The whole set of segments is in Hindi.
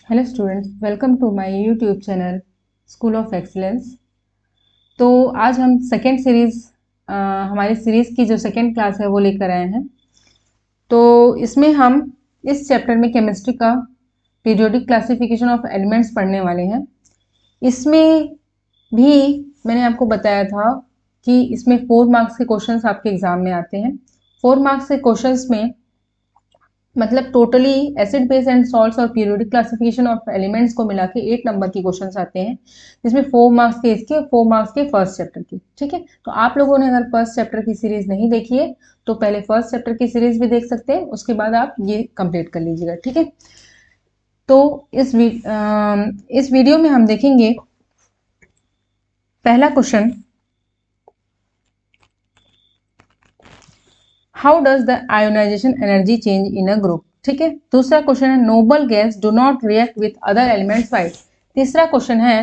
Hello students, welcome to my YouTube channel school of excellence. तो आज हम सेकेंड सीरीज़ हमारी सीरीज़ की जो सेकेंड क्लास है वो लेकर आए हैं। तो इसमें हम इस चैप्टर में केमिस्ट्री का पीरियोडिक क्लासिफिकेशन ऑफ एलिमेंट्स पढ़ने वाले हैं। इसमें भी मैंने आपको बताया था कि इसमें 4 मार्क्स के क्वेश्चंस आपके एग्जाम में आते हैं। 4 मार्क्स के क्वेश्चंस में मतलब totally acid base and salts और पीरियोडिक क्लासिफिकेशन ऑफ एलिमेंट्स को मिला के 8 नंबर की क्वेश्चंस आते हैं, जिसमें 4 मार्क्स के इसके 4 मार्क्स के फर्स्ट चैप्टर की। ठीक है, तो आप लोगों ने अगर फर्स्ट चैप्टर की सीरीज नहीं देखी है तो पहले फर्स्ट चैप्टर की सीरीज भी देख सकते हैं, उसके बाद आप ये कंप्लीट कर लीजिएगा। ठीक है, तो इस वीडियो में हम देखेंगे पहला question, how does the ionization energy change in a group. ठीक है, दूसरा क्वेश्चन है noble gas do not react with other elements white. तीसरा क्वेश्चन है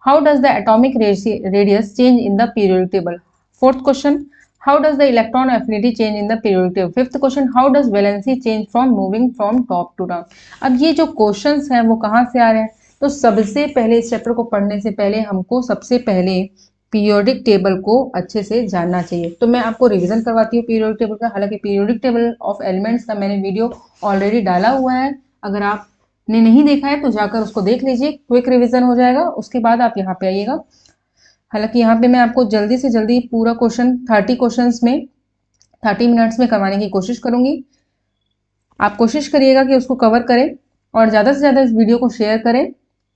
how does the atomic radius change in the periodic table. Fourth question, how does the electron affinity change in the periodic table. Fifth question, how does valency change from moving from top to down. अब ये जो क्वेश्चंस हैं वो कहाँ से आ रहे हैं, तो सबसे पहले इस चैप्टर को पढ़ने से पहले हमको सबसे पहले पीरियोडिक टेबल को अच्छे से जानना चाहिए। तो मैं आपको रिवीजन करवाती हूँ पीरियोडिक टेबल का। हालांकि पीरियोडिक टेबल ऑफ एलिमेंट्स का मैंने वीडियो ऑलरेडी डाला हुआ है, अगर आपने नहीं देखा है तो जाकर उसको देख लीजिए, क्विक रिवीजन हो जाएगा, उसके बाद आप यहाँ पे आइएगा। हालांकि यहाँ पे मैं आपको जल्दी से जल्दी पूरा क्वेश्चन 30 क्वेश्चन में 30 मिनट्स में करवाने की कोशिश करूंगी। आप कोशिश करिएगा कि उसको कवर करें और ज़्यादा से ज़्यादा इस वीडियो को शेयर करें,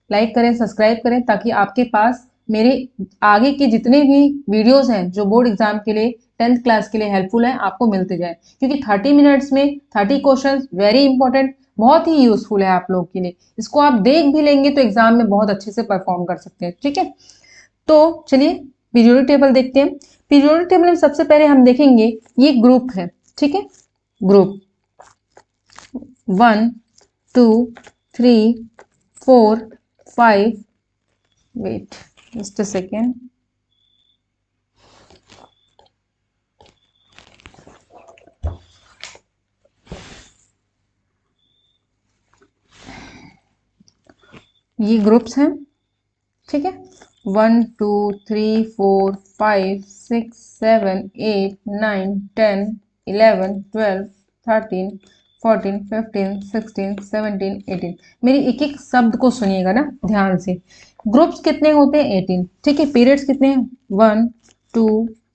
लाइक करें, सब्सक्राइब करें, ताकि आपके पास मेरे आगे के जितने भी वीडियोस हैं जो बोर्ड एग्जाम के लिए 10th क्लास के लिए हेल्पफुल हैं आपको मिलते जाए। क्योंकि 30 मिनट्स में 30 क्वेश्चंस वेरी इंपॉर्टेंट, बहुत ही यूजफुल है आप लोग के लिए। इसको आप देख भी लेंगे तो एग्जाम में बहुत अच्छे से परफॉर्म कर सकते हैं। ठीक है, तो चलिए पीरियोडिक टेबल देखते हैं। पीरियोडिक टेबल में सबसे पहले हम देखेंगे ये ग्रुप है। ठीक है, group 1 2 3 4 5, wait just a second, ये ग्रुप्स हैं। ठीक है, 1 2 3 4 5 6 7 8 9 10 11 12 13 14 15 16 17 18। मेरी एक एक शब्द को सुनिएगा ना ध्यान से। ग्रुप्स कितने होते हैं? 18। ठीक है, पीरियड्स कितने हैं? 1 2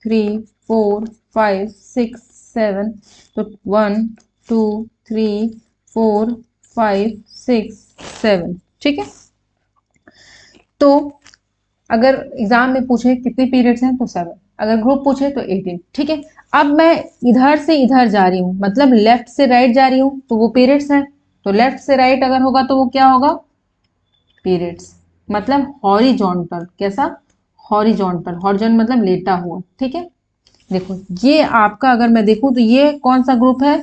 3 4 5 6 7। तो 1 2 3 4 5 6 7। ठीक है, तो अगर एग्जाम में पूछे कितने पीरियड्स हैं तो 7, अगर ग्रुप पूछे तो 18। ठीक है, अब मैं इधर से इधर जा रही हूँ, मतलब लेफ्ट से राइट जा रही हूँ तो वो पीरियड्स हैं। तो लेफ्ट से राइट अगर होगा तो वो क्या होगा? पीरियड्स। मतलब हॉरिजॉन्टल। कैसा? हॉरिजॉन्टल। हॉरिजॉन्टल मतलब लेटा हुआ। ठीक है, देखो ये आपका अगर मैं देखूं तो ये कौन सा ग्रुप है?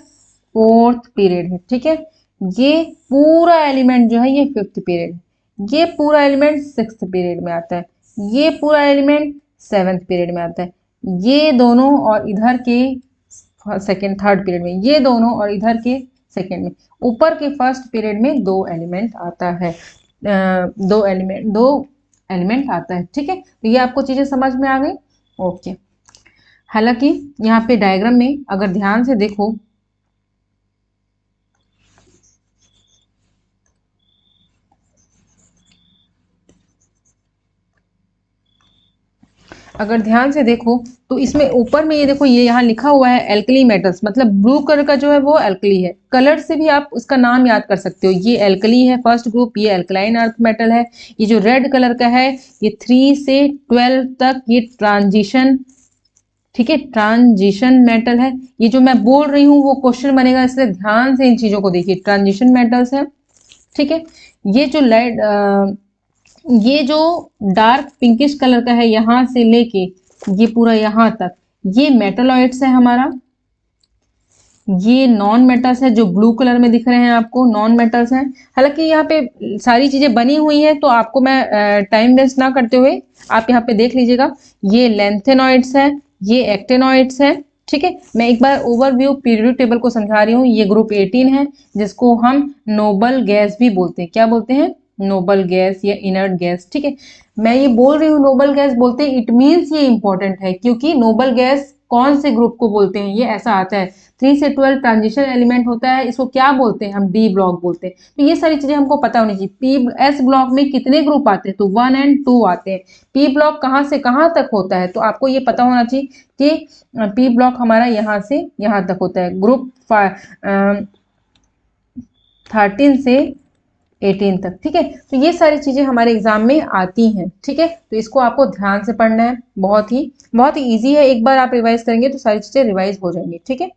फोर्थ पीरियड है। ठीक है, ये पूरा एलिमेंट जो है ये फिफ्थ पीरियड है, ये पूरा एलिमेंट सिक्स्थ पीरियड में आता है, ये पूरा एलिमेंट सेवेंथ पीरियड में आता है, ये दोनों और इधर के सेकेंड थर्ड पीरियड में, ये दोनों और इधर के सेकेंड में। ऊपर के फर्स्ट पीरियड में दो एलिमेंट आता है, दो एलिमेंट आता है। ठीक है, तो ये आपको चीजें समझ में आ गई। ओके, हालांकि यहाँ पे डायग्राम में अगर ध्यान से देखो, अगर ध्यान से देखो तो इसमें ऊपर में ये देखो, ये यहाँ लिखा हुआ है एल्कली मेटल्स, मतलब ब्लू कलर का जो है वो एल्कली है। कलर से भी आप उसका नाम याद कर सकते हो। ये एल्कली है फर्स्ट ग्रुप, ये एल्कलाइन अर्थ मेटल है। ये जो रेड कलर का है ये 3 से 12 तक ये ट्रांजिशन, ठीक है, ट्रांजिशन मेटल है। ये जो मैं बोल रही हूँ वो क्वेश्चन बनेगा, इसलिए ध्यान से इन चीजों को देखिए। ट्रांजिशन मेटल्स है। ठीक है, ये जो लाइट ये जो डार्क पिंकिश कलर का है यहां से लेके ये पूरा यहां तक, ये मेटलॉइड्स है हमारा। ये नॉन मेटल्स है जो ब्लू कलर में दिख रहे हैं आपको, नॉन मेटल्स हैं। हालांकि यहाँ पे सारी चीजें बनी हुई हैं तो आपको मैं टाइम वेस्ट ना करते हुए आप यहाँ पे देख लीजिएगा। ये लेंथेनॉइड्स है, ये एक्टेनॉइड्स है। ठीक है, मैं एक बार ओवरव्यू पीरियोडिक टेबल को समझा रही हूँ। ये ग्रुप 18 है जिसको हम नोबल गैस भी बोलते हैं। क्या बोलते हैं? नोबल गैस या इनर्ट गैस। ठीक है, मैं ये बोल रही हूँ नोबल गैस बोलते हैं, इट मीन्स ये इंपॉर्टेंट है, क्योंकि नोबल गैस कौन से ग्रुप को बोलते हैं, ये ऐसा आता है 3 से 12 ट्रांजिशन एलिमेंट होता है, इसको क्या बोलते हैं? हम डी ब्लॉक बोलते हैं। तो ये सारी चीजें हमको पता होनी चाहिए। पी एस ब्लॉक में कितने ग्रुप आते हैं? तो 1 एंड 2 आते हैं। पी ब्लॉक कहाँ से कहाँ तक होता है? तो आपको ये पता होना चाहिए कि पी ब्लॉक हमारा यहाँ से यहाँ तक होता है। ग्रुप 13 से 18 तक। ठीक है, तो ये सारी चीजें हमारे एग्जाम में आती हैं। ठीक है, तो इसको आपको ध्यान से पढ़ना है। बहुत ही इजी है, एक बार आप रिवाइज करेंगे तो सारी चीजें रिवाइज हो जाएंगी। ठीक है,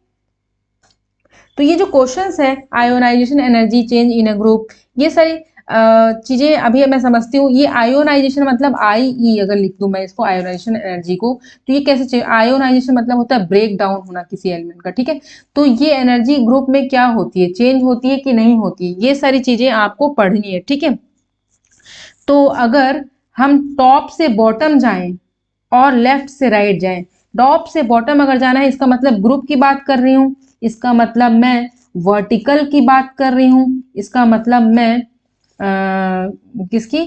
तो ये जो क्वेश्चंस है, ionization energy change in a group, ये सारी चीजें अभी मैं समझती हूँ। ये आयोनाइजेशन मतलब आई अगर लिख दूं मैं इसको, आयोनाइजेशन एनर्जी को, तो ये कैसे चेंज? आयोनाइजेशन मतलब होता है ब्रेक डाउन होना किसी एलिमेंट का। ठीक है, तो ये एनर्जी ग्रुप में क्या होती है, चेंज होती है कि नहीं होती है, ये सारी चीजें आपको पढ़नी है। ठीक है, तो अगर हम टॉप से बॉटम जाएं और लेफ्ट से राइट जाएं, टॉप से बॉटम अगर जाना है इसका मतलब ग्रुप की बात कर रही हूं, इसका मतलब मैं वर्टिकल की बात कर रही हूं, इसका मतलब मैं किसकी?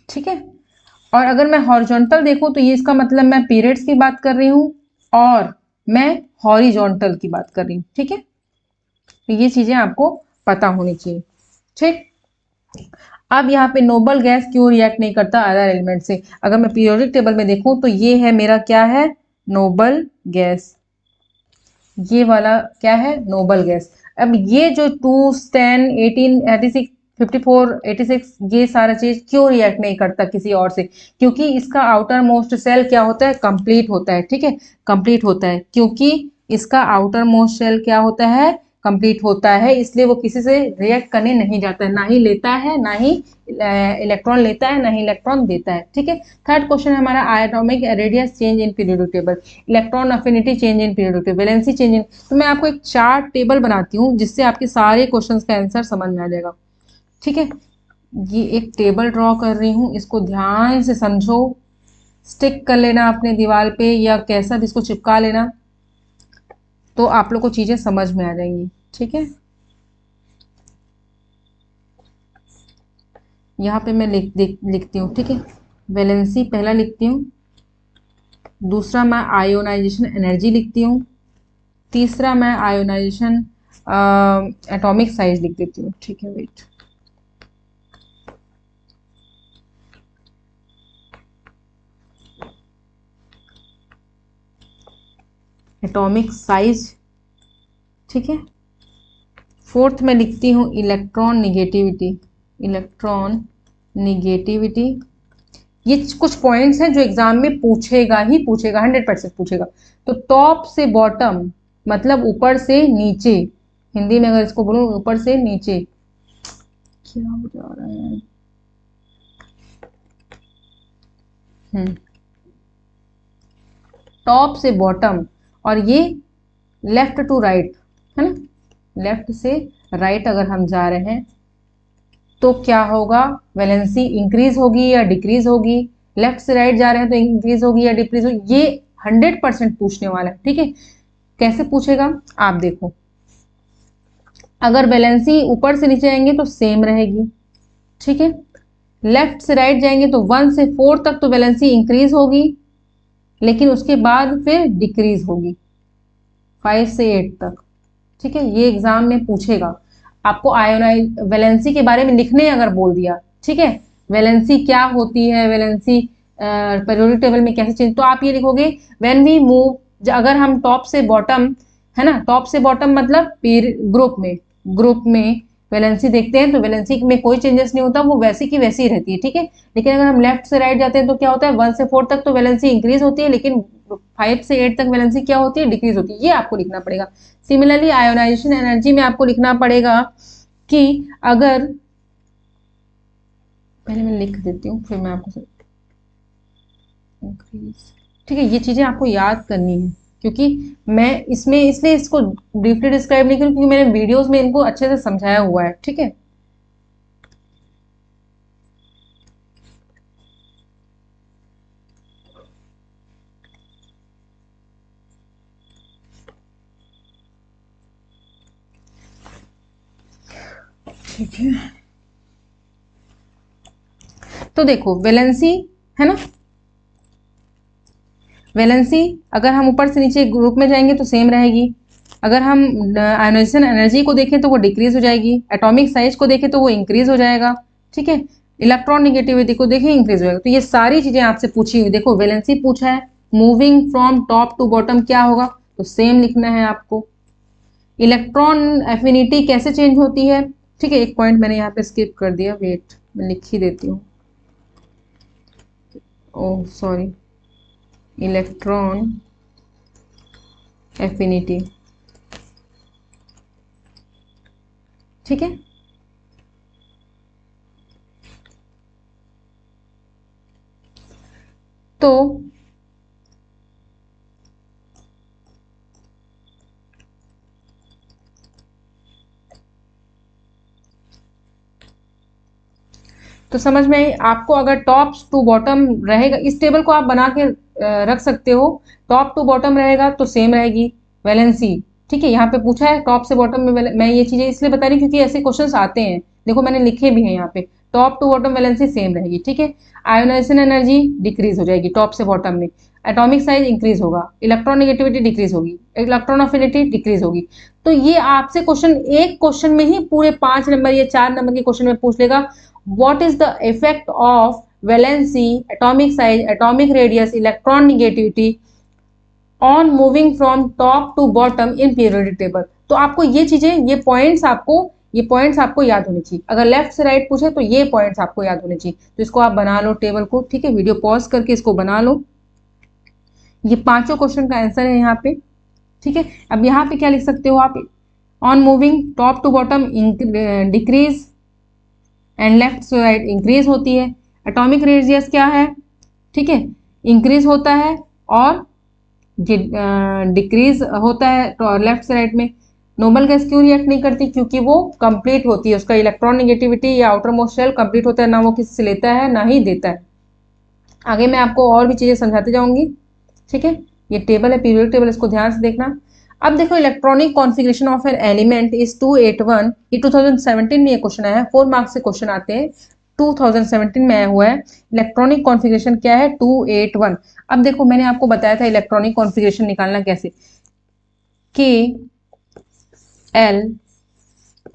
ठीक है, और अगर मैं हॉरिजॉन्टल देखूं तो ये इसका मतलब मैं पीरियड्स की बात कर रही हूं और मैं हॉरिजॉन्टल की बात कर रही हूं। ठीक है, तो ये चीजें आपको पता होनी चाहिए। ठीक, अब यहाँ पे नोबल गैस क्यों रिएक्ट नहीं करता अदर एलिमेंट से? अगर मैं पीरियोडिक टेबल में देखूं तो ये है मेरा क्या है? Noble gas. ये वाला क्या है? Noble gas. अब ये जो 2, 10, 18, 86, 54, 86, ये सारा चीज क्यों रिएक्ट नहीं करता किसी और से? क्योंकि इसका आउटर मोस्ट सेल क्या होता है? कंप्लीट होता है। ठीक है, कंप्लीट होता है, क्योंकि इसका आउटर मोस्ट सेल क्या होता है? कंप्लीट होता है, इसलिए वो किसी से रिएक्ट करने नहीं जाता है, ना ही लेता है, ना ही इलेक्ट्रॉन लेता है, ना ही इलेक्ट्रॉन देता है। ठीक है, थर्ड क्वेश्चन है हमारा, atomic radius change in periodic table, electron affinity change in periodic table, valency change in. तो मैं आपको एक चार्ट टेबल बनाती हूँ जिससे आपके सारे क्वेश्चंस का आंसर समझ में आ जाएगा। ठीक है, ये एक टेबल ड्रॉ कर रही हूँ, इसको ध्यान से समझो, स्टिक कर लेना अपने दीवार पे या कैसा भी इसको चिपका लेना, तो आप लोग को चीजें समझ में आ जाएंगी। ठीक है, यहाँ पे मैं लिखती हूँ। ठीक है, वैलेंसी पहला लिखती हूँ, दूसरा मैं आयोनाइजेशन एनर्जी लिखती हूँ, तीसरा मैं आयोनाइजेशन एटॉमिक साइज लिख देती हूँ। ठीक है, वेट, एटॉमिक साइज। ठीक है, फोर्थ में लिखती हूँ इलेक्ट्रॉन निगेटिविटी, इलेक्ट्रॉन निगेटिविटी। ये कुछ पॉइंट्स हैं जो एग्जाम में पूछेगा ही पूछेगा, 100% पूछेगा। तो टॉप से बॉटम मतलब ऊपर से नीचे, हिंदी में अगर इसको बोलूं ऊपर से नीचे, क्या हो जा रहा है? टॉप से बॉटम, और ये लेफ्ट टू राइट है ना, लेफ्ट से राइट अगर हम जा रहे हैं तो क्या होगा? वैलेंसी इंक्रीज होगी या डिक्रीज होगी? लेफ्ट से राइट जा रहे हैं तो इंक्रीज होगी या डिक्रीज होगी? ये 100% पूछने वाला है। ठीक है, कैसे पूछेगा आप देखो, अगर वैलेंसी ऊपर से नीचे आएंगे तो सेम रहेगी। ठीक है, लेफ्ट से राइट जाएंगे तो 1 से 4 तक तो वैलेंसी इंक्रीज होगी, लेकिन उसके बाद फिर डिक्रीज होगी 5 से 8 तक। ठीक है, ये एग्जाम में पूछेगा आपको। आयोनाइज वैलेंसी के बारे में लिखने अगर बोल दिया, ठीक है, वैलेंसी क्या होती है, वैलेंसी पीरियोडिक टेबल में कैसे चेंज, तो आप ये लिखोगे व्हेन वी मूव, अगर हम टॉप से बॉटम, है ना, टॉप से बॉटम मतलब ग्रुप में वैलेंसी देखते हैं तो वैलेंसी में कोई चेंजेस नहीं होता, वो वैसी की वैसी रहती है। ठीक है, लेकिन अगर हम लेफ्ट से राइट जाते हैं तो क्या होता है? 1 से 4 तक तो वैलेंसी इंक्रीज होती है, लेकिन 5 से 8 तक वैलेंसी क्या होती है? डिक्रीज होती है। ये आपको लिखना पड़ेगा। सिमिलरली आयोनाइजेशन एनर्जी में आपको लिखना पड़ेगा कि अगर, पहले मैं लिख देती हूँ फिर मैं आपको इंक्रीज। ठीक है, ये चीजें आपको याद करनी है, क्योंकि मैं इसमें इसलिए इसको ब्रीफली डिस्क्राइब नहीं करूँ क्योंकि मैंने वीडियोस में इनको अच्छे से समझाया हुआ है। ठीक है, ठीक है, तो देखो वैलेंसी है ना, वैलेंसी अगर हम ऊपर से नीचे ग्रुप में जाएंगे तो सेम रहेगी। अगर हम आयोनाइजेशन एनर्जी को देखें तो वो डिक्रीज हो जाएगी, एटॉमिक साइज को देखें तो वो इंक्रीज हो जाएगा, ठीक है, इलेक्ट्रॉन निगेटिविटी को देखें इंक्रीज हो जाएगा। तो ये सारी चीजें आपसे पूछी हुई, देखो वैलेंसी पूछा है, moving from top to bottom क्या होगा, तो सेम लिखना है आपको। इलेक्ट्रॉन एफिनिटी कैसे चेंज होती है, ठीक है, एक पॉइंट मैंने यहाँ पे स्किप कर दिया, वेट मैं लिख ही देती हूँ, ओह सॉरी, इलेक्ट्रॉन एफिनिटी, ठीक है, तो समझ में आई आपको। अगर टॉप टू बॉटम रहेगा, इस टेबल को आप बना के रख सकते हो, टॉप टू बॉटम रहेगा तो सेम रहेगी वैलेंसी, ठीक है। यहाँ पे पूछा है टॉप से बॉटम में, मैं ये चीजें इसलिए बता रही हूँ क्योंकि ऐसे क्वेश्चंस आते हैं, देखो मैंने लिखे भी हैं यहाँ पे, top to bottom valency same रहेगी, ठीक है। आयोनाइजेशन एनर्जी डिक्रीज हो जाएगी टॉप से बॉटम में, एटॉमिक साइज इंक्रीज होगा, इलेक्ट्रॉन नेगेटिविटी डिक्रीज होगी, इलेक्ट्रॉन अफिनिटी डिक्रीज होगी। तो ये आपसे क्वेश्चन, एक क्वेश्चन में ही पूरे 5 नंबर या 4 नंबर के क्वेश्चन में पूछ लेगा, what is the effect of valency, atomic size, atomic radius, electron negativity on moving from top to bottom in periodic table। तो आपको ये चीजें, ये पॉइंट्स आपको याद होनी चाहिए। अगर लेफ्ट से राइट पूछे तो ये पॉइंट्स आपको याद होने चाहिए, तो इसको आप बना लो टेबल को, ठीक है, वीडियो पॉज करके इसको बना लो। ये पांचों क्वेश्चन का आंसर है यहाँ पे, ठीक है। अब यहाँ पे क्या लिख सकते हो आप, on moving top to bottom decrease and left से राइट इंक्रीज होती है। एटॉमिक रेडियस क्या है, ठीक है, इंक्रीज होता है और डिक्रीज होता है तो लेफ्ट से राइट में। नोबल गैस क्यों रिएक्ट नहीं करती, क्योंकि वो कंप्लीट होती है, उसका इलेक्ट्रॉन नेगेटिविटी या आउटर मोस्ट शेल कंप्लीट होता है, ना वो किसी से लेता है ना ही देता है। आगे मैं आपको और भी चीजें समझाते जाऊंगी, ठीक है। ये टेबल है, पीरियोडिक टेबल, इसको ध्यान से देखना। अब देखो electronic configuration of an element is 281, ये 2017 में ये क्वेश्चन आया है, 4 मार्क्स से क्वेश्चन आते हैं, 2017 में आया हुआ है। इलेक्ट्रॉनिक कॉन्फ़िगरेशन क्या है, 281। अब देखो मैंने आपको बताया था इलेक्ट्रॉनिक कॉन्फ़िगरेशन निकालना कैसे, के एल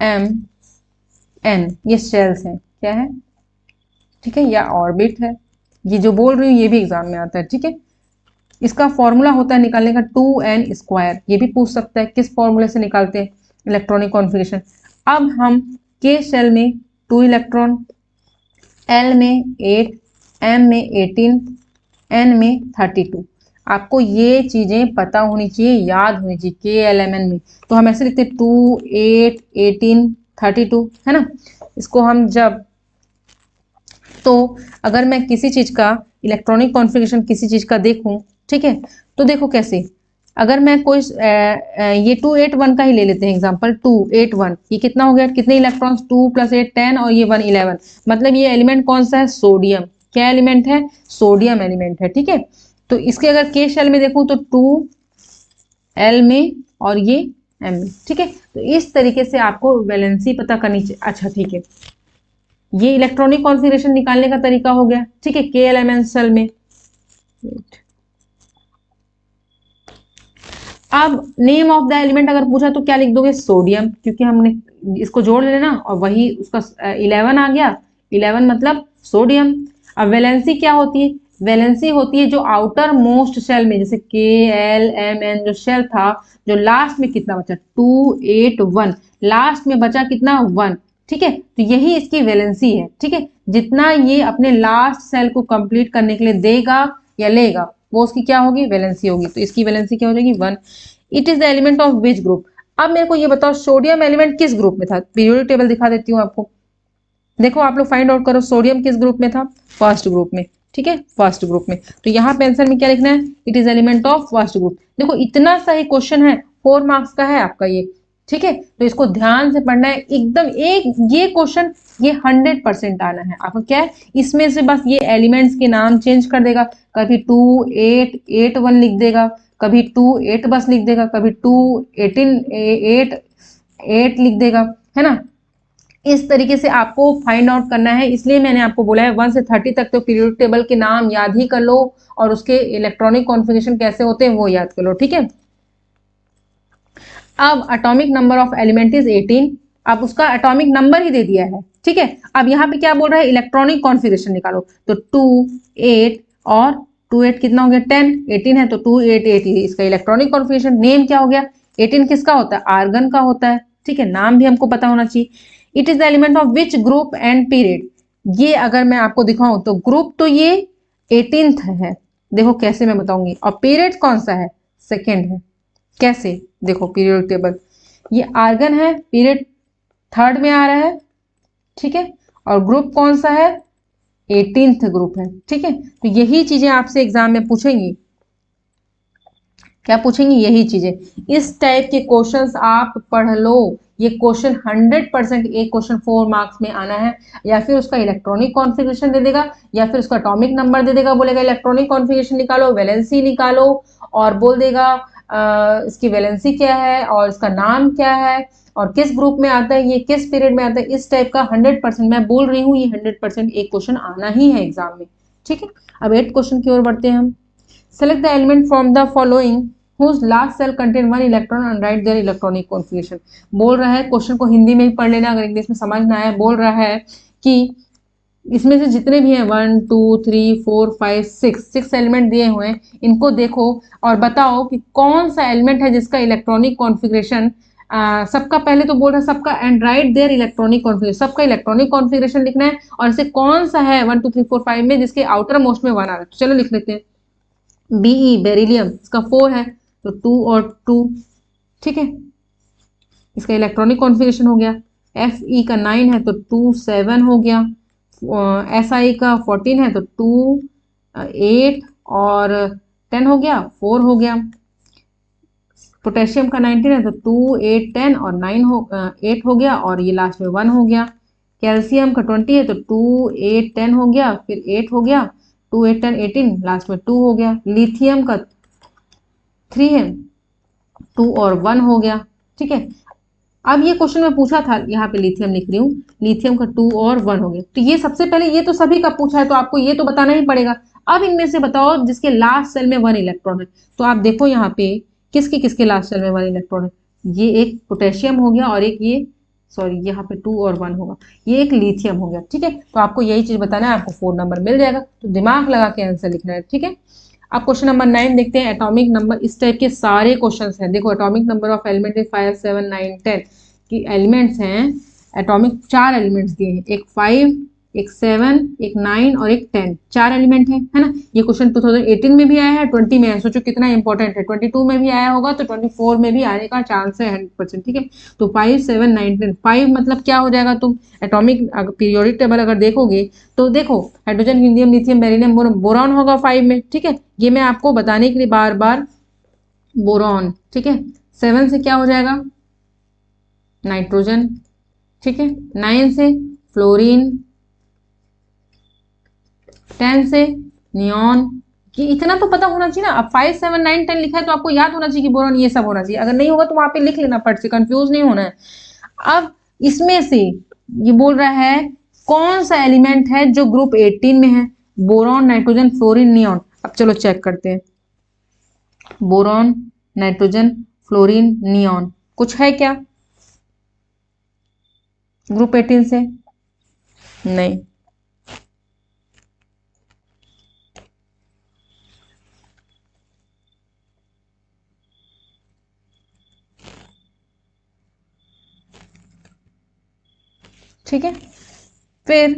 एम एन, ये शेल्स हैं, क्या है, ठीक है, या ऑर्बिट है, ये जो बोल रही हूँ ये भी एग्जाम में आता है, ठीक है। इसका फॉर्मूला होता है निकालने का 2n², ये भी पूछ सकता है किस फॉर्मूले से निकालते हैं इलेक्ट्रॉनिक कॉन्फ़िगरेशन। अब हम के शेल में 2 इलेक्ट्रॉन, एल में 8, एम में 18, एन में 32, आपको ये चीजें पता होनी चाहिए, याद होनी चाहिए, के एल एम एन में। तो हम ऐसे लिखते हैं 2, 8, 18, 32, है ना। इसको हम जब, तो अगर मैं किसी चीज का इलेक्ट्रॉनिक कॉन्फ़िगरेशन किसी चीज का देखूं, ठीक है, तो देखो कैसे, अगर मैं कोई ये 281 का ही ले लेते हैं एग्जांपल, 281, ये कितना हो गया, कितने इलेक्ट्रॉन्स, 2 + 8 10 और ये 1 11, मतलब ये एलिमेंट कौन सा है, सोडियम। क्या एलिमेंट है, सोडियम एलिमेंट है, ठीक है। तो इसके अगर के शेल में देखूं तो 2 एल में और ये एम में, ठीक है। तो इस तरीके से आपको वैलेंसी पता करनी चाहिए। अच्छा ठीक है, ये इलेक्ट्रॉनिक कॉन्फ़िगरेशन निकालने का तरीका हो गया, ठीक है, के एल एम एन सेल में। अब नेम ऑफ द एलिमेंट अगर पूछा तो क्या लिख दोगे, सोडियम, क्योंकि हमने इसको जोड़ लेना और वही उसका 11 आ गया, 11 मतलब सोडियम। अब वैलेंसी क्या होती है, वैलेंसी होती है जो आउटर मोस्ट शेल में, जैसे के एल एम एन जो शेल था, जो लास्ट में कितना बचा, 281, लास्ट में बचा कितना, 1, ठीक है। तो यही इसकी वैलेंसी है, ठीक है, जितना ये अपने लास्ट सेल को कंप्लीट करने के लिए देगा या लेगा वो उसकी क्या होगी, वैलेंसी होगी। तो इसकी वैलेंसी क्या हो जाएगी, 1। It is the element of which group. अब मेरे को ये बताओ सोडियम एलिमेंट किस ग्रुप में था, पीरियोडिक टेबल दिखा देती हूँ आपको। देखो आप लोग फाइंड आउट करो सोडियम किस ग्रुप में था, फर्स्ट ग्रुप में, ठीक है, फर्स्ट ग्रुप में। तो यहाँ पे आंसर में क्या लिखना है, it is element of first group. देखो इतना सा ही क्वेश्चन है, 4 मार्क्स का है आपका ये, ठीक है। तो इसको ध्यान से पढ़ना है एकदम, एक ये क्वेश्चन ये 100% आना है आपको। क्या है इसमें से, बस ये एलिमेंट्स के नाम चेंज कर देगा, कभी 2 8 8 1 लिख देगा, कभी 2 8 बस लिख देगा, कभी 2 18 8 8 लिख देगा, है ना। इस तरीके से आपको फाइंड आउट करना है, इसलिए मैंने आपको बोला है 1 से 30 तक तो पीरियोडिक टेबल के नाम याद ही कर लो और उसके इलेक्ट्रॉनिक कॉन्फ़िगरेशन कैसे होते हैं वो याद कर लो, ठीक है। अब atomic number of element is 18, अब उसका एटॉमिक नंबर ही दे दिया है, ठीक है। अब यहाँ पे क्या बोल रहा है, इलेक्ट्रॉनिक कॉन्फ़िगरेशन निकालो, तो 2 8 और 2 8 कितना हो गया 10, 18 है तो 2 8 8 इसका इलेक्ट्रॉनिक कॉन्फ़िगरेशन। नेम क्या हो गया, 18 किसका होता है, आर्गन का होता है, ठीक है। नाम भी हमको पता होना चाहिए। It is the element of which group and period, ये अगर मैं आपको दिखाऊं तो ग्रुप तो ये 18th है, देखो कैसे मैं बताऊंगी, और पीरियड कौन सा है, सेकेंड है। कैसे, देखो पीरियोडिक टेबल, ये आर्गन है, पीरियड थर्ड में आ रहा है, ठीक है, और ग्रुप कौन सा है, 18th ग्रुप है, ठीक है। तो यही चीजें आपसे एग्जाम में पूछेंगी, क्या पूछेंगी, यही चीजें। इस टाइप के क्वेश्चंस आप पढ़ लो, ये क्वेश्चन 100% एक क्वेश्चन 4 मार्क्स में आना है, या फिर उसका इलेक्ट्रॉनिक कॉन्फ़िगरेशन दे देगा या फिर उसका एटॉमिक नंबर दे देगा, बोलेगा इलेक्ट्रॉनिक कॉन्फ़िगरेशन निकालो, वैलेंसी निकालो, और बोल देगा इसकी वैलेंसी क्या है और इसका नाम क्या है और किस ग्रुप में आता है, ये किस पीरियड में आता है। इस टाइप का 100% मैं बोल रही हूँ, ये 100% एक क्वेश्चन आना ही है एग्जाम में, ठीक है। अब 8 क्वेश्चन की ओर बढ़ते हैं हम। Select the element from the following whose last cell contain one electron and write their electronic configuration। बोल रहा है, क्वेश्चन को हिंदी में ही पढ़ लेना अगर इंग्लिश में समझ ना आए। बोल रहा है कि इसमें से जितने भी हैं 1 2 3 4 5 6 एलिमेंट दिए हुए हैं, इनको देखो और बताओ कि कौन सा एलिमेंट है जिसका इलेक्ट्रॉनिक कॉन्फ़िगरेशन, सबका पहले तो बोल रहा है सबका, and right there electronic configuration, सबका इलेक्ट्रॉनिक कॉन्फ़िगरेशन लिखना है, और इसे कौन सा है 1 2 3 4 5 में जिसके आउटर मोस्ट में 1 आ रहा है। तो चलो लिख लेते हैं। Be बेरिलियम, इसका 4 है तो 2 और 2, ठीक है, इसका इलेक्ट्रॉनिक कॉन्फ़िगरेशन हो गया। Fe का 9 है तो 2 7 हो गया। Si का 14 है तो 2 8 और 10 हो गया, 4 हो गया। पोटेशियम का 19 है तो 2 8 10 और 8 हो गया, और ये लास्ट में 1 हो गया। कैल्शियम का 20 है तो 2 8 10 हो गया, फिर 8 हो गया, 2 8 10 18, लास्ट में 2 हो गया। लिथियम का 3 है, 2 और 1 हो गया, ठीक है। अब ये क्वेश्चन में पूछा था, यहाँ पे लिथियम लिख रही हूँ, लिथियम का 2 और 1 हो गया। तो ये सबसे पहले ये तो सभी का पूछा है तो आपको ये तो बताना ही पड़ेगा। अब इनमें से बताओ जिसके लास्ट सेल में 1 इलेक्ट्रॉन है। तो आप देखो यहाँ पे किसके किसके लास्ट सेल में 1 इलेक्ट्रॉन है, ये एक पोटेशियम हो गया और एक ये, सॉरी यहाँ पे 2 और 1 होगा, ये एक लिथियम हो गया, ठीक है। तो आपको यही चीज बताना है, आपको 4 नंबर मिल जाएगा, तो दिमाग लगा के आंसर लिखना है, ठीक है। अब क्वेश्चन नंबर 9 देखते हैं। एटॉमिक नंबर, इस टाइप के सारे क्वेश्चंस हैं, देखो एटॉमिक नंबर ऑफ एलिमेंट 5 7 9 10 की एलिमेंट्स हैं। एटॉमिक 4 एलिमेंट्स दिए हैं, एक 5 एक 7 एक 9 और एक 10, 4 एलिमेंट है ना। ये क्वेश्चन 2018 में भी आया है, 20 में है, सोचो कितना इंपॉर्टेंट है। 22 में भी आया होगा तो 24 में भी आने का चांस है 100%, ठीक है। तो 5 7 9 10, 5 मतलब क्या हो जाएगा, तुम एटॉमिक पीरियोडिक टेबल अगर देखोगे तो देखो hydrogen helium lithium beryllium boron होगा 5 में, ठीक है। ये मैं आपको बताने के लिए बार बार, बोरॉन, ठीक है। 7 से क्या हो जाएगा, नाइट्रोजन, ठीक है। 9 से फ्लोरीन, 10 से नियॉन, कि इतना तो पता होना चाहिए ना। अब 5 7 9 10 लिखा है तो आपको याद होना चाहिए कि बोरॉन ये सब होना चाहिए, अगर नहीं होगा तो वहां पे लिख लेना फट से, कंफ्यूज नहीं होना है। अब इसमें से ये बोल रहा है कौन सा एलिमेंट है जो ग्रुप 18 में है, बोरॉन नाइट्रोजन फ्लोरीन नियॉन। अब चलो चेक करते हैं, बोरॉन नाइट्रोजन फ्लोरीन नियॉन कुछ है क्या ग्रुप 18 से, नहीं। ठीक है, फिर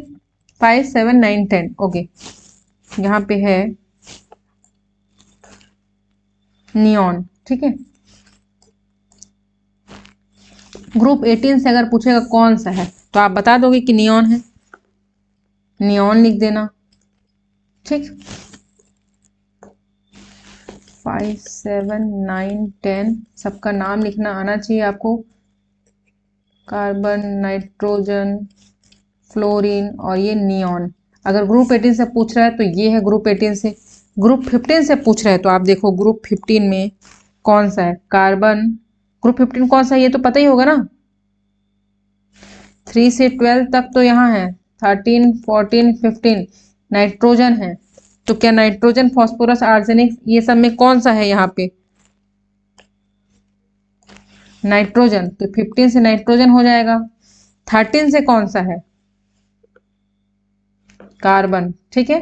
5 7 9 10, ओके, यहाँ पे है नियॉन, ठीक है। ग्रुप 18 से अगर पूछेगा कौन सा है तो आप बता दोगे कि नियॉन है, नियॉन लिख देना, ठीक। 5 7 9 10 सबका नाम लिखना आना चाहिए आपको, कार्बन नाइट्रोजन फ्लोरीन और ये नियॉन। अगर ग्रुप 18 से पूछ रहा है तो ये है ग्रुप 18 से। ग्रुप 15 से पूछ रहा है तो आप देखो ग्रुप 15 में कौन सा है, कार्बन। ग्रुप 15 कौन सा है ये तो पता ही होगा ना, 3 से 12 तक तो यहाँ है, 13, 14, 15 नाइट्रोजन है। तो क्या नाइट्रोजन, फॉस्फोरस, आर्सेनिक ये सब में कौन सा है यहाँ पे? नाइट्रोजन। तो 15 से नाइट्रोजन हो जाएगा। 13 से कौन सा है? कार्बन। ठीक है,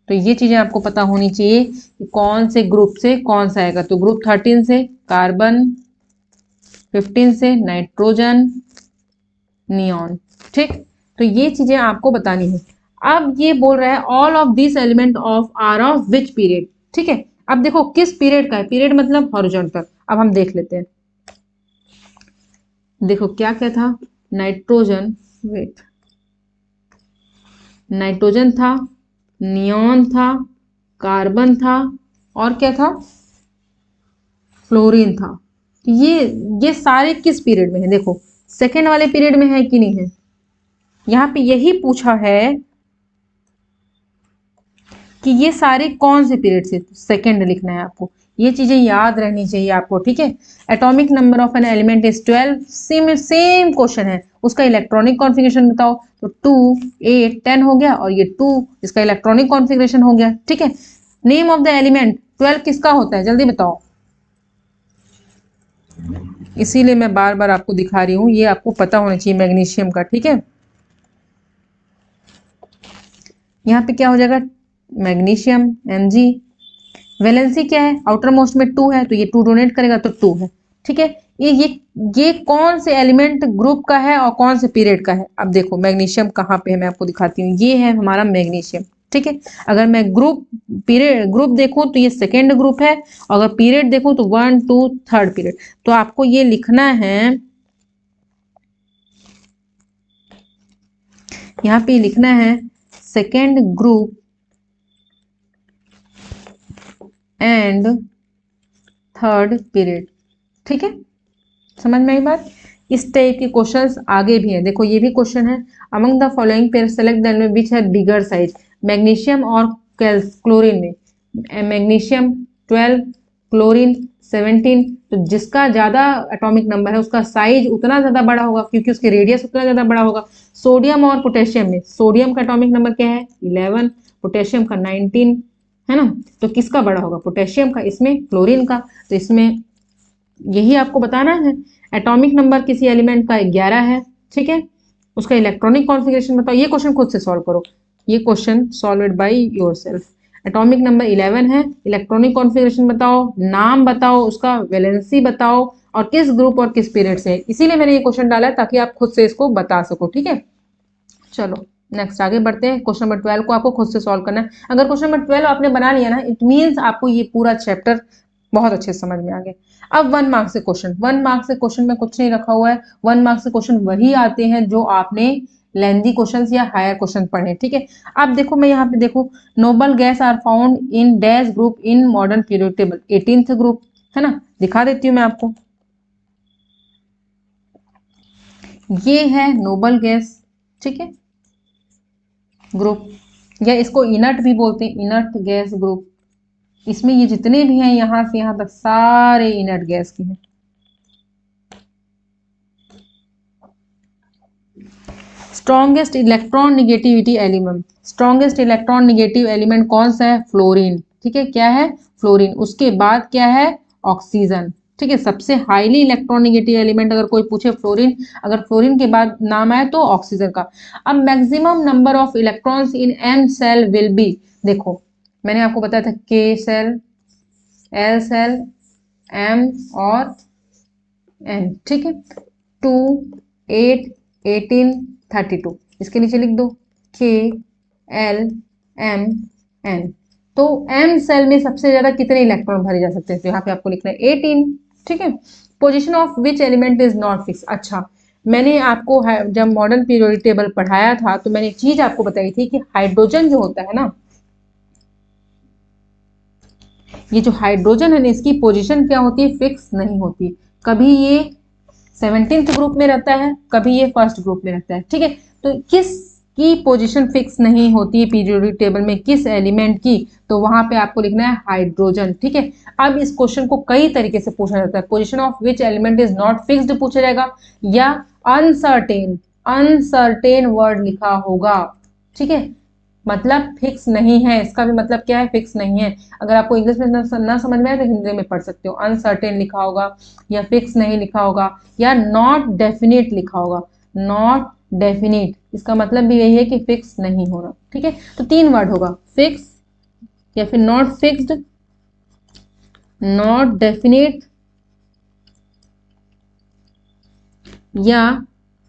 तो ये चीजें आपको पता होनी चाहिए कि कौन से ग्रुप से कौन सा आएगा। तो ग्रुप 13 से कार्बन, 15 से नाइट्रोजन, नियॉन। ठीक, तो ये चीजें आपको बतानी है। अब ये बोल रहा है all of this element of are of which period. ठीक है, अब देखो किस पीरियड का है, पीरियड मतलब हॉरिजॉन्टल। अब हम देख लेते हैं, देखो क्या क्या था। नाइट्रोजन, वेट, नाइट्रोजन था, नियॉन था, कार्बन था, और क्या था? फ्लोरीन था। ये सारे किस पीरियड में है? देखो सेकेंड वाले पीरियड में है कि नहीं है। यहाँ पे यही पूछा है कि ये सारे कौन से पीरियड से, सेकेंड लिखना है आपको। ये चीजें याद रहनी चाहिए आपको। ठीक है, atomic number of an element is 12। Same question है, उसका इलेक्ट्रॉनिक कॉन्फ़िगरेशन बताओ। तो 2, 8, 10 हो गया, और ये 2 इसका इलेक्ट्रॉनिक कॉन्फ़िगरेशन हो गया। ठीक है, नेम ऑफ द एलिमेंट 12 किसका होता है, जल्दी बताओ। इसीलिए मैं बार बार आपको दिखा रही हूँ, ये आपको पता होना चाहिए मैग्नीशियम का। ठीक है, यहाँ पे क्या हो जाएगा? Magnesium Mg। वैलेंसी क्या है? आउटर मोस्ट में 2 है, तो ये 2 डोनेट करेगा, तो 2 है। ठीक है, ये कौन से एलिमेंट ग्रुप का है और कौन से पीरियड का है? अब देखो मैग्नीशियम कहाँ पे है, मैं आपको दिखाती हूँ। ये है हमारा मैग्नीशियम। ठीक है, अगर मैं ग्रुप देखूं तो ये सेकेंड ग्रुप है, अगर पीरियड देखूं तो 1, 2, थर्ड पीरियड। तो आपको ये लिखना है, यहाँ पे लिखना है second group and third period. ठीक है, समझ में आई बात। इस टाइप के क्वेश्चंस आगे भी हैं। देखो ये भी क्वेश्चन है, among the following pair select the element which have bigger size. Magnesium और क्लोरीन में मैग्नीशियम 12, क्लोरीन 17। तो जिसका ज्यादा एटॉमिक नंबर है उसका साइज उतना ज्यादा बड़ा होगा, क्योंकि उसके रेडियस उतना ज्यादा बड़ा होगा। सोडियम और पोटेशियम में, सोडियम का एटॉमिक नंबर क्या है? 11, पोटेशियम का 19 है ना। तो किसका बड़ा होगा? पोटेशियम का। इसमें क्लोरीन का। तो इसमें यही आपको बताना है। एटॉमिक नंबर किसी एलिमेंट का 11 है। ठीक है, उसका इलेक्ट्रॉनिक कॉन्फ़िगरेशन बताओ। ये क्वेश्चन खुद से सॉल्व करो, ये question solve it by yourself. Atomic number 11 है, इलेक्ट्रॉनिक कॉन्फ़िगरेशन बताओ, नाम बताओ उसका, वैलेंसी बताओ, और किस ग्रुप और किस पीरियड से है। इसीलिए मैंने ये क्वेश्चन डाला है ताकि आप खुद से इसको बता सको। ठीक है, चलो नेक्स्ट आगे बढ़ते हैं। क्वेश्चन नंबर 12 को आपको खुद से सॉल्व करना है। अगर क्वेश्चन नंबर 12 आपने बना लिया ना, इट मीन्स आपको ये पूरा चैप्टर बहुत अच्छे से समझ में आ गया। अब 1 मार्क्स से क्वेश्चन, 1 मार्क्स से क्वेश्चन में कुछ नहीं रखा हुआ है। 1 मार्क्स से क्वेश्चन वही आते हैं जो आपने लेंदी क्वेश्चन या हायर क्वेश्चन पढ़े। ठीक है, अब देखो मैं यहाँ पे देखो, noble gas are found in dash group in modern period table, 18th group है ना। दिखा देती हूँ मैं आपको, ये है नोबल गैस। ठीक है, ग्रुप, या इसको इनर्ट भी बोलते हैं, इनर्ट गैस ग्रुप। इसमें ये जितने भी हैं यहां से यहां तक सारे इनर्ट गैस के हैं। Strongest electron negativity element, strongest electron negative element कौन सा है? फ्लोरीन। ठीक है, क्या है? फ्लोरीन। उसके बाद क्या है? ऑक्सीजन। ठीक है, सबसे हाईली इलेक्ट्रॉन निगेटिव एलिमेंट अगर कोई पूछे फ्लोरीन, अगर फ्लोरीन के बाद नाम आए तो ऑक्सीजन का। अब maximum number of electrons in N shell will be, देखो मैंने आपको बताया था K shell, L shell, M और एन। ठीक है, 2, 8, 18, 32। इसके नीचे लिख दो के, एल, एम, एन। तो एम सेल में सबसे ज्यादा कितने इलेक्ट्रॉन भरे जा सकते हैं? तो यहाँ पे आपको लिखना है 18। ठीक है, position of which element is not fix. अच्छा, मैंने आपको जब मॉडर्न पीरियोडिक टेबल पढ़ाया था तो मैंने एक चीज आपको बताई थी कि हाइड्रोजन जो होता है ना, ये जो हाइड्रोजन है ना, इसकी पोजीशन क्या होती है? फिक्स नहीं होती। कभी ये 17th ग्रुप में रहता है, कभी ये फर्स्ट ग्रुप में रहता है। ठीक है, तो किस की पोजीशन फिक्स नहीं होती है पीरियोडिक टेबल में, किस एलिमेंट की? तो वहां पे आपको लिखना है हाइड्रोजन। ठीक है, अब इस क्वेश्चन को कई तरीके से पूछा जाता है। Position of which element is not fixed पूछा जाएगा, या अनसर्टेन, अनसर्टेन वर्ड लिखा होगा, ठीक है, मतलब फिक्स नहीं है, इसका भी मतलब क्या है, फिक्स नहीं है। अगर आपको इंग्लिश में ना समझ में आए तो हिंदी में पढ़ सकते हो। अनसर्टेन लिखा होगा या फिक्स नहीं लिखा होगा या नॉट डेफिनेट लिखा होगा। नॉट डेफिनेट इसका मतलब भी यही है कि फिक्स नहीं होना, ठीक है। तो तीन वर्ड होगा, फिक्स या फिर नॉट फिक्स्ड, नॉट डेफिनेट या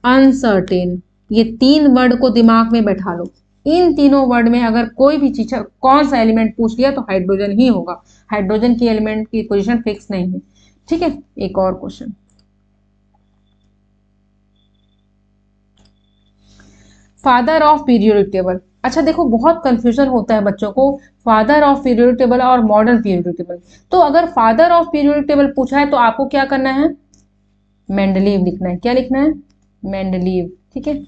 अनसर्टेन। ये तीन वर्ड को दिमाग में बैठा लो। इन तीनों वर्ड में अगर कोई भी चीज कौन सा एलिमेंट पूछ लिया तो हाइड्रोजन ही होगा। हाइड्रोजन की एलिमेंट की पोजीशन फिक्स नहीं है, ठीक है। एक और question, father of periodic table. अच्छा देखो, बहुत कंफ्यूजन होता है बच्चों को फादर ऑफ पीरियोडिक टेबल और मॉडर्न पीरियोडिक टेबल। तो अगर फादर ऑफ पीरियोडिक टेबल पूछा है तो आपको क्या करना है, मेंडलीव लिखना है। क्या लिखना है, मेंडलीव, ठीक है।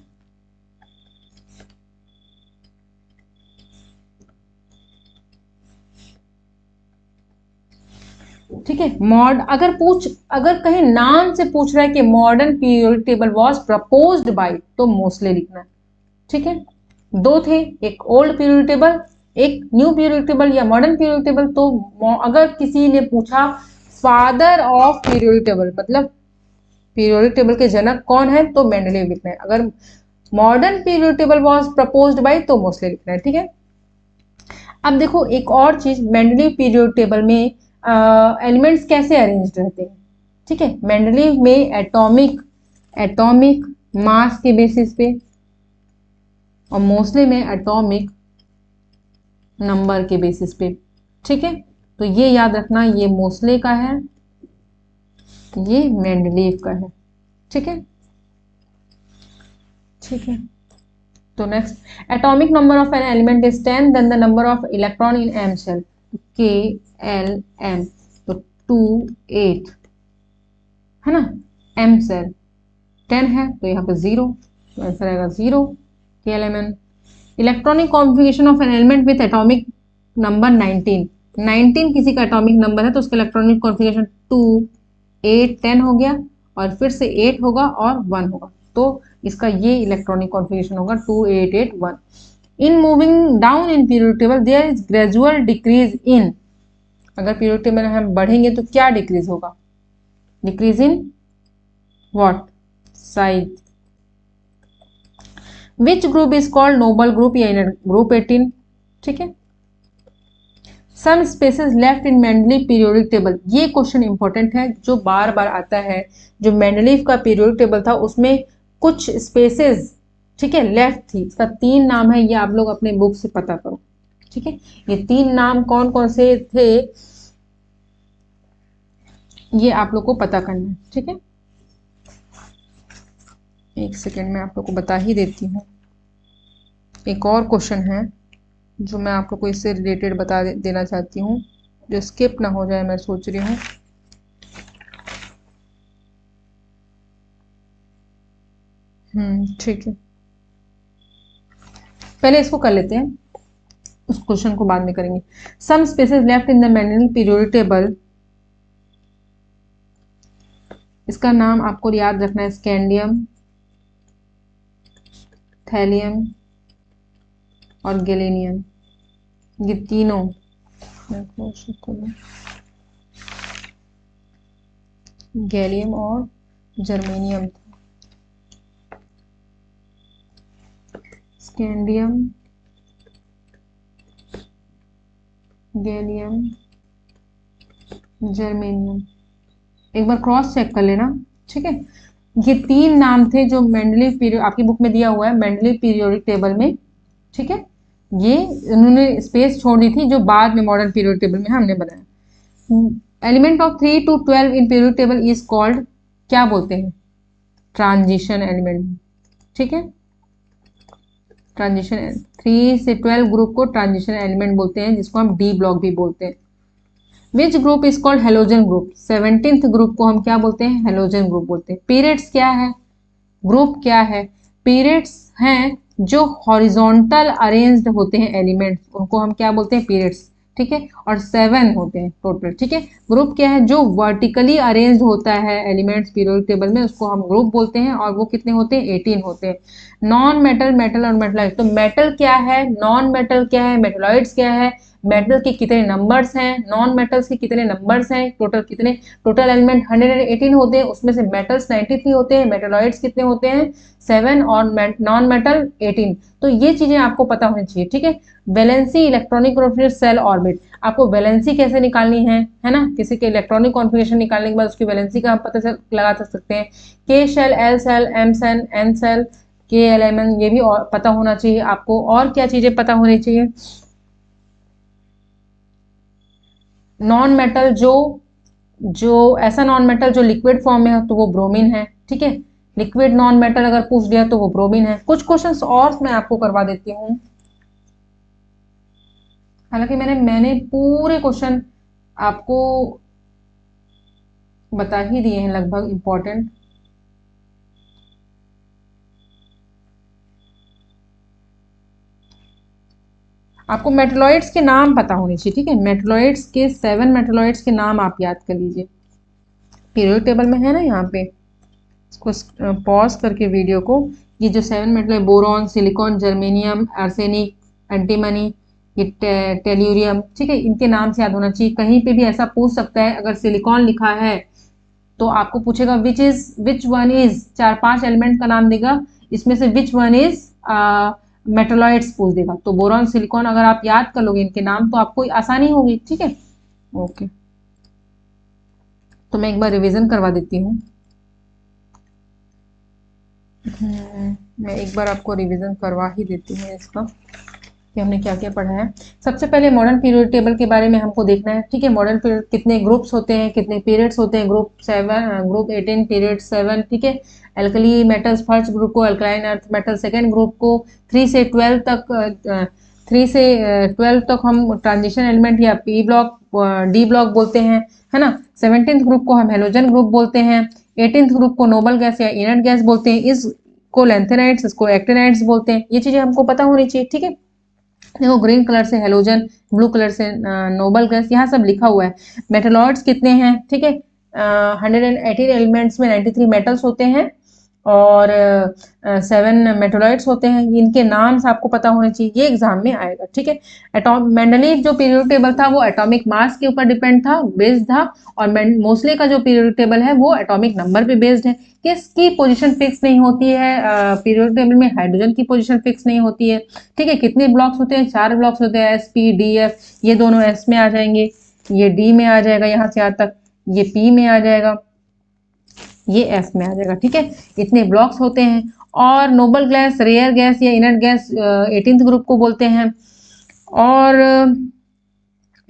ठीक है, अगर कहीं नाम से पूछ रहा है कि modern periodic table was proposed by तो मोस्टली लिखना है, ठीक है। दो थे, एक ओल्ड पीरियोडिक टेबल, एक न्यू पीरियोडिक टेबल या मॉडर्न पीरियोडिक टेबल। तो अगर किसी ने पूछा फादर ऑफ पीरियोडिक टेबल मतलब पीरियोडिक टेबल के जनक कौन है तो मेंडलीव लिखना है। अगर modern periodic table was proposed by तो मोस्टली लिखना है, ठीक है। अब देखो एक और चीज, मेंडलीव पीरियोडिक टेबल में एलिमेंट्स कैसे अरेंज्ड रहते हैं, ठीक है। मेंडलीव में एटॉमिक मास के बेसिस पे और मोस्टली में एटॉमिक नंबर के बेसिस पे, ठीक है। तो ये याद रखना, ये मोस्ले का है, ये मेंडलीव का है, ठीक है, ठीक है। तो next, atomic number of an element is 10 then the number of electron in M shell, K L M, तो 2 8 है ना, एम शेल 10 है तो यहाँ पे 0, तो आंसर आएगा 0 K L M N. Electronic configuration of an element with atomic number 19 किसी का एटॉमिक नंबर है तो उसका इलेक्ट्रॉनिक कॉन्फ़िगरेशन 2 8 10 हो गया और फिर से 8 होगा और 1 होगा, तो इसका ये इलेक्ट्रॉनिक कॉन्फ़िगरेशन होगा 2 8 8 1। In moving down in periodic table there is gradual decrease in, अगर पीरियोडिक टेबल में हम बढ़ेंगे तो क्या डिक्रीज होगा, decrease in what, size. Which group is called noble group या इनर ग्रुप 18, ठीक है। Some spaces left in Mendeleev periodic table, ये क्वेश्चन इंपॉर्टेंट है जो बार बार आता है। जो मेंडलीव का पीरियोडिक टेबल था उसमें कुछ स्पेसेस, ठीक है, लेफ्ट थी। इसका 3 नाम है, ये आप लोग अपने बुक से पता करो, ठीक है। ये 3 नाम कौन कौन से थे ये आप लोग को पता करना है, ठीक है। एक सेकेंड में आप लोग को बता ही देती हूँ। एक और क्वेश्चन है जो मैं आप लोग को इससे रिलेटेड बता देना चाहती हूँ, जो स्किप ना हो जाए, मैं सोच रही हूँ। ठीक है, पहले इसको कर लेते हैं, उस क्वेश्चन को बाद में करेंगे। Some spaces left in the Mendeleev periodic table, इसका नाम आपको याद रखना है, स्कैंडियम, थैलियम और गैलेनियम। ये तीनों, गैलियम और जर्मेनियम, स्कैंडियम, गैलियम, जर्मेनियम, एक बार क्रॉस चेक कर लेना, ठीक है। ये 3 नाम थे जो मेंडलीव पीरियड आपकी बुक में दिया हुआ है मेंडलीव पीरियोडिक टेबल में, ठीक है। ये उन्होंने स्पेस छोड़ दी थी जो बाद में मॉडर्न पीरियोडिक टेबल में हमने बनाया। Element of 3 to 12 in periodic table is called, क्या बोलते हैं, ट्रांजिशन एलिमेंट, ठीक है। ट्रांजिशन 3 से 12 ग्रुप को ट्रांजिशन एलिमेंट बोलते हैं, जिसको हम डी ब्लॉक भी बोलते हैं। विच group is called halogen group, 17th group को हम क्या बोलते हैं, हेलोजन ग्रुप बोलते हैं। पीरियड्स क्या है, ग्रुप क्या है, पीरियड्स हैं जो हॉरिजॉन्टल अरेंज्ड होते हैं एलिमेंट्स, उनको हम क्या बोलते हैं, पीरियड्स, ठीक है, और 7 होते हैं टोटल। ठीक है, ग्रुप क्या है, जो वर्टिकली अरेंज्ड होता है एलिमेंट्स पीरियोडिक टेबल में, उसको हम ग्रुप बोलते हैं, और वो कितने होते हैं, 18 होते हैं। नॉन मेटल, मेटल और मेटलॉइड। तो मेटल क्या है, नॉन मेटल क्या है, मेटलॉइड्स क्या है, मेटल के कितने नंबर्स हैं, नॉन मेटल्स के कितने नंबर्स हैं, टोटल कितने, टोटल एलिमेंट 118 होते हैं, उसमें से मेटल्स 93 होते हैं, मेटलॉइड्स कितने होते हैं, 7, और नॉन मेटल 18। तो ये चीजें आपको पता होनी चाहिए। ठीक है, वैलेंसी, इलेक्ट्रॉनिक और फिर सेल ऑर्बिट। आपको वैलेंसी कैसे निकालनी है ना, किसी के इलेक्ट्रॉनिक कॉन्फ़िगरेशन निकालने के बाद उसकी वैलेंसी का हम पता लगा सकते हैं। K shell, L shell, M shell, N shell, K element, ये भी और पता होना चाहिए आपको। और क्या चीजें पता होनी चाहिए, नॉन मेटल, जो जो ऐसा नॉन मेटल जो लिक्विड फॉर्म में है तो वो ब्रोमीन है। ठीक है, लिक्विड नॉन मेटल अगर पूछ दिया तो वो ब्रोमीन है। कुछ क्वेश्चंस और मैं आपको करवा देती हूँ, हालांकि मैंने पूरे क्वेश्चन आपको बता ही दिए हैं लगभग इम्पोर्टेंट। आपको मेटलॉइड्स के नाम पता होने चाहिए। ठीक है, मेटलॉइड्स के 7 मेटलॉइड्स के नाम आप याद कर लीजिए, पीरियोडिक टेबल में है ना यहाँ पे। इसको पॉज करके वीडियो को, ये जो 7 मेटल है, boron, silicon, germanium, arsenic, antimony, ये टेल्यूरियम। ठीक है, इनके नाम से याद होना चाहिए। कहीं पे भी ऐसा पूछ सकता है, अगर सिलिकॉन लिखा है तो आपको पूछेगा विच वन इज, 4-5 एलिमेंट का नाम देगा, इसमें से विच वन इज मेटलॉइड्स पूछ देगा। तो बोरॉन, सिलिकॉन अगर आप याद कर लोगे इनके नाम तो आपको आसानी होगी। ठीक है, ओके, तो मैं एक बार रिवीजन करवा देती हूँ। मैं एक बार आपको रिवीजन करवा ही देती हूँ इसका कि हमने क्या क्या पढ़ा है। सबसे पहले मॉडर्न पीरियड टेबल के बारे में हमको देखना है। ठीक है, मॉडर्न पीरियड कितने ग्रुप्स होते हैं, कितने पीरियड्स होते हैं, ग्रुप 7, ग्रुप 18, पीरियड 7। ठीक है, एल्कली मेटल्स फर्स्ट ग्रुप को, alkaline earth metal second group को, 3 से 12 तक 3 से 12 तक हम ट्रांजिशन एलिमेंट या पी ब्लॉक, डी ब्लॉक बोलते हैं, है ना। 17th ग्रुप को हम हेलोजन ग्रुप बोलते हैं। 18th ग्रुप को नोबल गैस या इनर्ट गैस बोलते हैं। इसको लेंथेनाइट्स, इसको एक्टिनाइट्स बोलते हैं। ये चीजें हमको पता होनी चाहिए। ठीक है, देखो ग्रीन कलर से हेलोजन, ब्लू कलर से नोबल गैस, यहाँ सब लिखा हुआ है। मेटलॉइड्स कितने हैं, ठीक है, 118 एलिमेंट्स में 93 मेटल्स होते हैं और 7 मेटलॉइड्स होते हैं। इनके नाम से आपको पता होने चाहिए, ये एग्जाम में आएगा। ठीक है, मेंडलीव जो पीरियोडिक टेबल था वो एटॉमिक मास के ऊपर डिपेंड था, बेस्ड था, और मोस्टली का जो पीरियोडिक टेबल है वो एटॉमिक नंबर पे बेस्ड है। किसकी पोजीशन फिक्स नहीं होती है, पीरियोडिक टेबल में हाइड्रोजन की पोजीशन फिक्स नहीं होती है। ठीक है, कितने ब्लॉक्स होते हैं, 4 ब्लॉक्स होते हैं, एस पी डी एफ, ये दोनों एस में आ जाएंगे, ये डी में आ जाएगा, यहाँ से यहाँ तक ये पी में आ जाएगा, ये एफ में आ जाएगा। ठीक है, इतने ब्लॉक्स होते हैं। और नोबल गैस, रेयर गैस या इनर्ट गैस 18th ग्रुप को बोलते हैं, और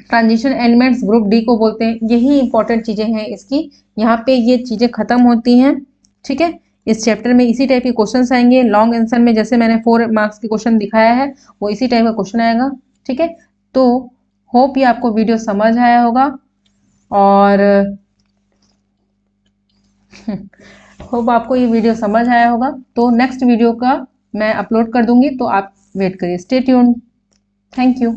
ट्रांजिशन एलिमेंट्स ग्रुप डी को बोलते हैं। यही इंपॉर्टेंट चीजें हैं इसकी, यहाँ पे ये चीजें खत्म होती हैं। ठीक है, इस चैप्टर में इसी टाइप के क्वेश्चंस आएंगे। लॉन्ग आंसर में जैसे मैंने 4 मार्क्स के क्वेश्चन दिखाया है वो इसी टाइप का क्वेश्चन आएगा। ठीक है, तो होप ये आपको वीडियो समझ आया होगा, और होप आपको ये वीडियो समझ आया होगा। तो नेक्स्ट वीडियो का मैं अपलोड कर दूंगी, तो आप वेट करिए। Stay tuned, thank you.